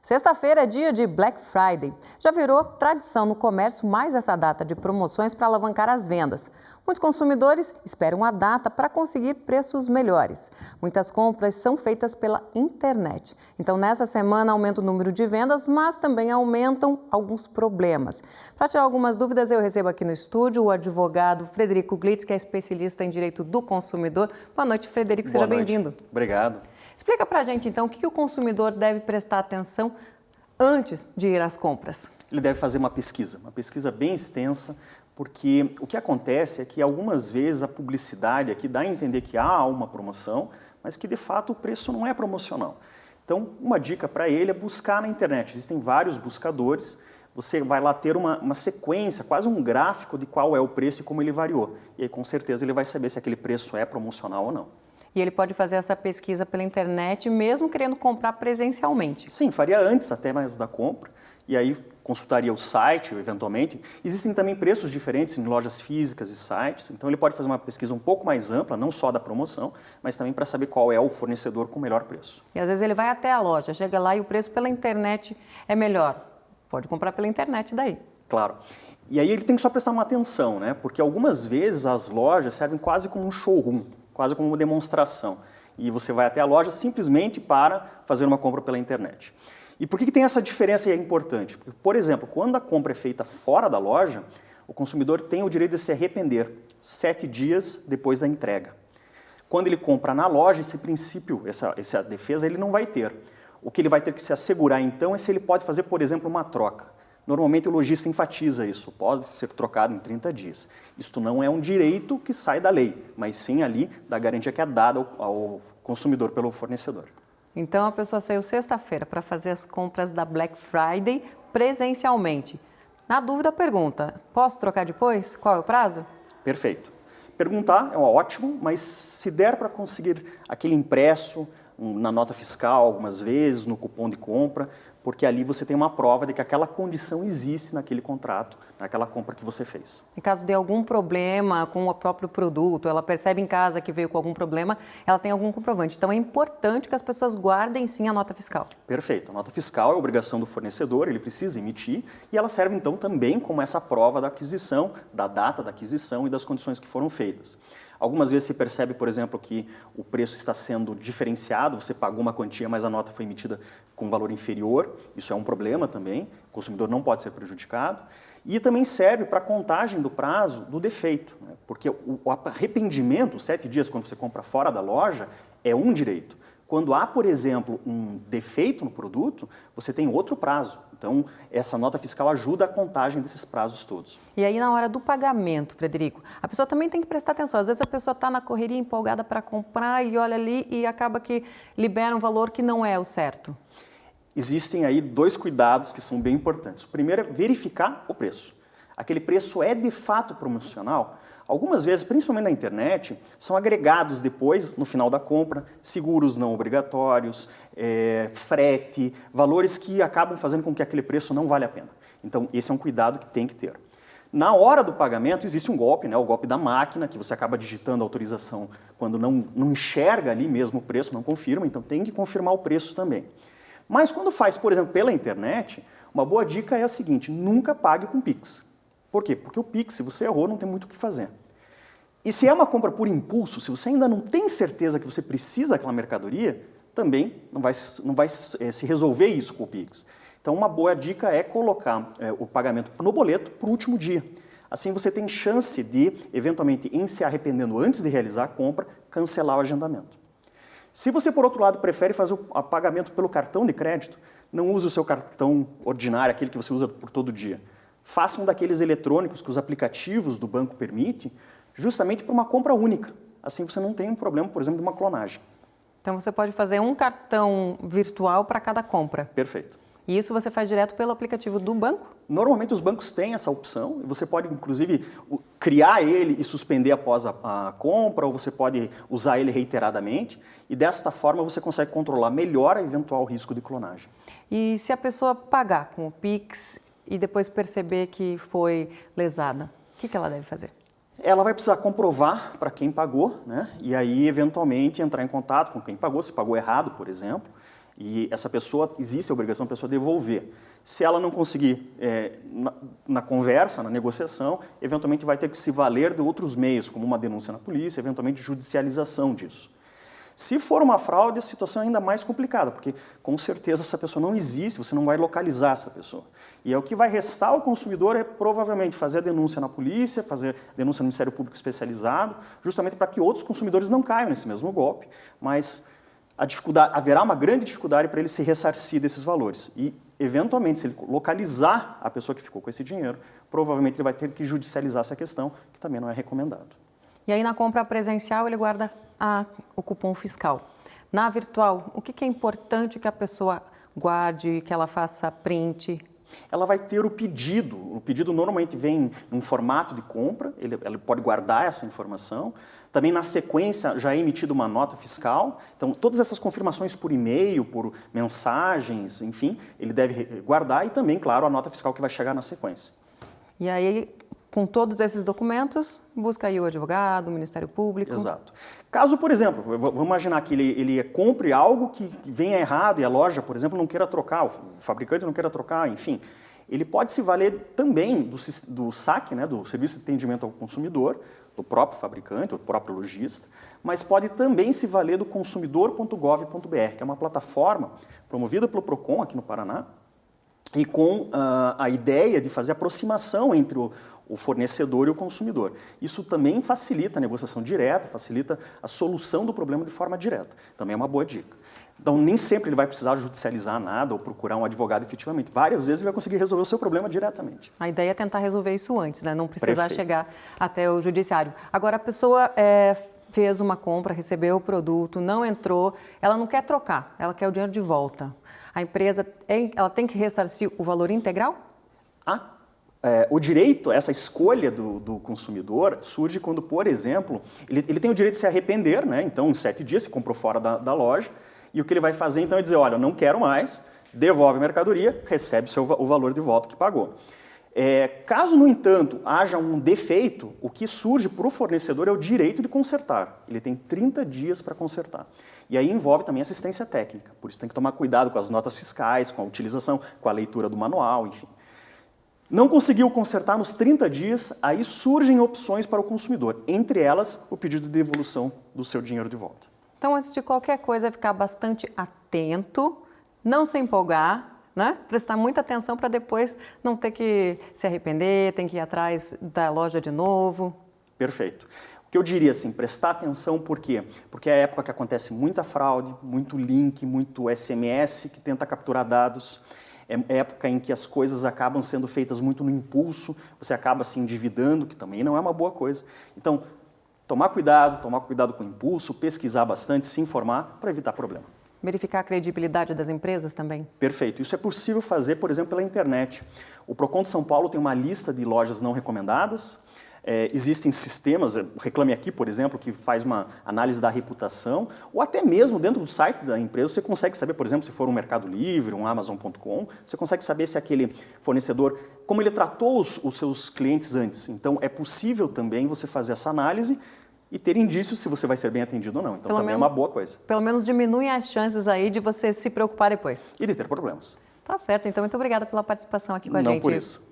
Sexta-feira é dia de Black Friday. Já virou tradição no comércio mais essa data de promoções para alavancar as vendas. Muitos consumidores esperam a data para conseguir preços melhores. Muitas compras são feitas pela internet. Então, nessa semana, aumenta o número de vendas, mas também aumentam alguns problemas. Para tirar algumas dúvidas, eu recebo aqui no estúdio o advogado Frederico Glitz, que é especialista em direito do consumidor. Boa noite, Frederico. Seja bem-vindo. Obrigado. Explica para a gente, então, o que o consumidor deve prestar atenção antes de ir às compras. Ele deve fazer uma pesquisa bem extensa, porque o que acontece é que algumas vezes a publicidade aqui dá a entender que há uma promoção, mas que de fato o preço não é promocional. Então, uma dica para ele é buscar na internet. Existem vários buscadores, você vai lá ter uma sequência, quase um gráfico de qual é o preço e como ele variou. E aí, com certeza, ele vai saber se aquele preço é promocional ou não. E ele pode fazer essa pesquisa pela internet, mesmo querendo comprar presencialmente? Sim, faria antes até mais da compra, e aí consultaria o site, eventualmente. Existem também preços diferentes em lojas físicas e sites, então ele pode fazer uma pesquisa um pouco mais ampla, não só da promoção, mas também para saber qual é o fornecedor com o melhor preço. E às vezes ele vai até a loja, chega lá e o preço pela internet é melhor. Pode comprar pela internet daí. Claro. E aí ele tem que só prestar uma atenção, né? Porque algumas vezes as lojas servem quase como um showroom, quase como uma demonstração. E você vai até a loja simplesmente para fazer uma compra pela internet. E por que tem essa diferença e é importante? Porque, por exemplo, quando a compra é feita fora da loja, o consumidor tem o direito de se arrepender 7 dias depois da entrega. Quando ele compra na loja, esse princípio, essa defesa, ele não vai ter. O que ele vai ter que se assegurar, então, é se ele pode fazer, por exemplo, uma troca. Normalmente o lojista enfatiza isso, pode ser trocado em 30 dias. Isto não é um direito que sai da lei, mas sim ali da garantia que é dada ao consumidor pelo fornecedor. Então a pessoa saiu sexta-feira para fazer as compras da Black Friday presencialmente. Na dúvida, pergunta, posso trocar depois? Qual é o prazo? Perfeito. Perguntar é ótimo, mas se der para conseguir aquele impresso na nota fiscal algumas vezes, no cupom de compra, porque ali você tem uma prova de que aquela condição existe naquele contrato, naquela compra que você fez. Em caso de algum problema com o próprio produto, ela percebe em casa que veio com algum problema, ela tem algum comprovante. Então é importante que as pessoas guardem sim a nota fiscal. Perfeito. A nota fiscal é obrigação do fornecedor, ele precisa emitir, e ela serve então também como essa prova da aquisição, da data da aquisição e das condições que foram feitas. Algumas vezes se percebe, por exemplo, que o preço está sendo diferenciado, você pagou uma quantia, mas a nota foi emitida com valor inferior, isso é um problema também, o consumidor não pode ser prejudicado. E também serve para a contagem do prazo do defeito, né? Porque o arrependimento, 7 dias quando você compra fora da loja, é um direito. Quando há, por exemplo, um defeito no produto, você tem outro prazo. Então, essa nota fiscal ajuda a contagem desses prazos todos. E aí, na hora do pagamento, Frederico, a pessoa também tem que prestar atenção. Às vezes a pessoa está na correria empolgada para comprar e olha ali e acaba que libera um valor que não é o certo. Existem aí 2 cuidados que são bem importantes. O primeiro é verificar o preço. Aquele preço é de fato promocional? Algumas vezes, principalmente na internet, são agregados depois, no final da compra, seguros não obrigatórios, frete, valores que acabam fazendo com que aquele preço não vale a pena. Então, esse é um cuidado que tem que ter. Na hora do pagamento, existe um golpe, né, o golpe da máquina, que você acaba digitando a autorização quando não enxerga ali mesmo o preço, não confirma, então tem que confirmar o preço também. Mas quando faz, por exemplo, pela internet, uma boa dica é a seguinte, nunca pague com Pix. Por quê? Porque o Pix, se você errou, não tem muito o que fazer. E se é uma compra por impulso, se você ainda não tem certeza que você precisa daquela mercadoria, também não vai se resolver isso com o Pix. Então, uma boa dica é colocar o pagamento no boleto para o último dia. Assim, você tem chance de, eventualmente, em se arrependendo antes de realizar a compra, cancelar o agendamento. Se você, por outro lado, prefere fazer o pagamento pelo cartão de crédito, não use o seu cartão ordinário, aquele que você usa por todo dia. Faça um daqueles eletrônicos que os aplicativos do banco permitem, justamente para uma compra única. Assim você não tem um problema, por exemplo, de uma clonagem. Então você pode fazer um cartão virtual para cada compra. Perfeito. E isso você faz direto pelo aplicativo do banco? Normalmente os bancos têm essa opção, e você pode inclusive criar ele e suspender após a compra, ou você pode usar ele reiteradamente, e desta forma você consegue controlar melhor o eventual risco de clonagem. E se a pessoa pagar com o Pix e depois perceber que foi lesada, o que ela deve fazer? Ela vai precisar comprovar para quem pagou, né? E aí eventualmente entrar em contato com quem pagou, se pagou errado, por exemplo, E essa pessoa, existe a obrigação da pessoa devolver. Se ela não conseguir na conversa, na negociação, eventualmente vai ter que se valer de outros meios, como uma denúncia na polícia, eventualmente judicialização disso. Se for uma fraude, a situação é ainda mais complicada, porque com certeza essa pessoa não existe, você não vai localizar essa pessoa. E o que vai restar ao consumidor é provavelmente fazer a denúncia na polícia, fazer denúncia no Ministério Público Especializado, justamente para que outros consumidores não caiam nesse mesmo golpe, mas haverá uma grande dificuldade para ele se ressarcir desses valores. E, eventualmente, se ele localizar a pessoa que ficou com esse dinheiro, provavelmente ele vai ter que judicializar essa questão, que também não é recomendado. E aí, na compra presencial, ele guarda o cupom fiscal. Na virtual, o que é importante que a pessoa guarde, que ela faça print? Ela vai ter o pedido. O pedido normalmente vem em formato de compra, ele pode guardar essa informação. Também, na sequência, já é emitida uma nota fiscal. Então, todas essas confirmações por e-mail, por mensagens, enfim, ele deve guardar e também, claro, a nota fiscal que vai chegar na sequência. E aí, com todos esses documentos, busca aí o advogado, o Ministério Público. Exato. Caso, por exemplo, vamos imaginar que ele compre algo que venha errado e a loja, por exemplo, não queira trocar, o fabricante não queira trocar, enfim, ele pode se valer também do SAC, né, do Serviço de Atendimento ao Consumidor, do próprio fabricante, do próprio lojista, mas pode também se valer do consumidor.gov.br, que é uma plataforma promovida pelo PROCON aqui no Paraná, e com a ideia de fazer aproximação entre o fornecedor e o consumidor. Isso também facilita a negociação direta, facilita a solução do problema de forma direta. Também é uma boa dica. Então, nem sempre ele vai precisar judicializar nada ou procurar um advogado efetivamente. Várias vezes ele vai conseguir resolver o seu problema diretamente. A ideia é tentar resolver isso antes, né? Não precisar Perfeito. chegar até o judiciário. Agora, a pessoa fez uma compra, recebeu o produto, não entrou, ela não quer trocar, ela quer o dinheiro de volta. A empresa ela tem que ressarcir o valor integral? O direito, essa escolha do consumidor, surge quando, por exemplo, ele tem o direito de se arrepender, né? Então, em 7 dias, se comprou fora da loja, e o que ele vai fazer, então, é dizer, olha, eu não quero mais, devolve a mercadoria, recebe o valor de volta que pagou. Caso, no entanto, haja um defeito, o que surge para o fornecedor é o direito de consertar. Ele tem 30 dias para consertar. E aí envolve também assistência técnica, por isso tem que tomar cuidado com as notas fiscais, com a utilização, com a leitura do manual, enfim. Não conseguiu consertar nos 30 dias, aí surgem opções para o consumidor, entre elas o pedido de devolução do seu dinheiro de volta. Então, antes de qualquer coisa, ficar bastante atento, não se empolgar, né? Prestar muita atenção para depois não ter que se arrepender, tem que ir atrás da loja de novo. Perfeito. O que eu diria assim, prestar atenção por quê? Porque é a época que acontece muita fraude, muito link, muito SMS que tenta capturar dados. É época em que as coisas acabam sendo feitas muito no impulso, você acaba se endividando, que também não é uma boa coisa. Então, tomar cuidado com o impulso, pesquisar bastante, se informar para evitar problema. Verificar a credibilidade das empresas também? Perfeito. Isso é possível fazer, por exemplo, pela internet. O PROCON de São Paulo tem uma lista de lojas não recomendadas. Existem sistemas, Reclame Aqui, por exemplo, que faz uma análise da reputação, ou até mesmo dentro do site da empresa você consegue saber, por exemplo, se for um Mercado Livre, um Amazon.com, você consegue saber se aquele fornecedor, como ele tratou os seus clientes antes. Então, é possível também você fazer essa análise e ter indícios se você vai ser bem atendido ou não. Então, também é uma boa coisa. Pelo menos diminuem as chances aí de você se preocupar depois. E de ter problemas. Tá certo. Então, muito obrigada pela participação aqui com a gente. Não por isso.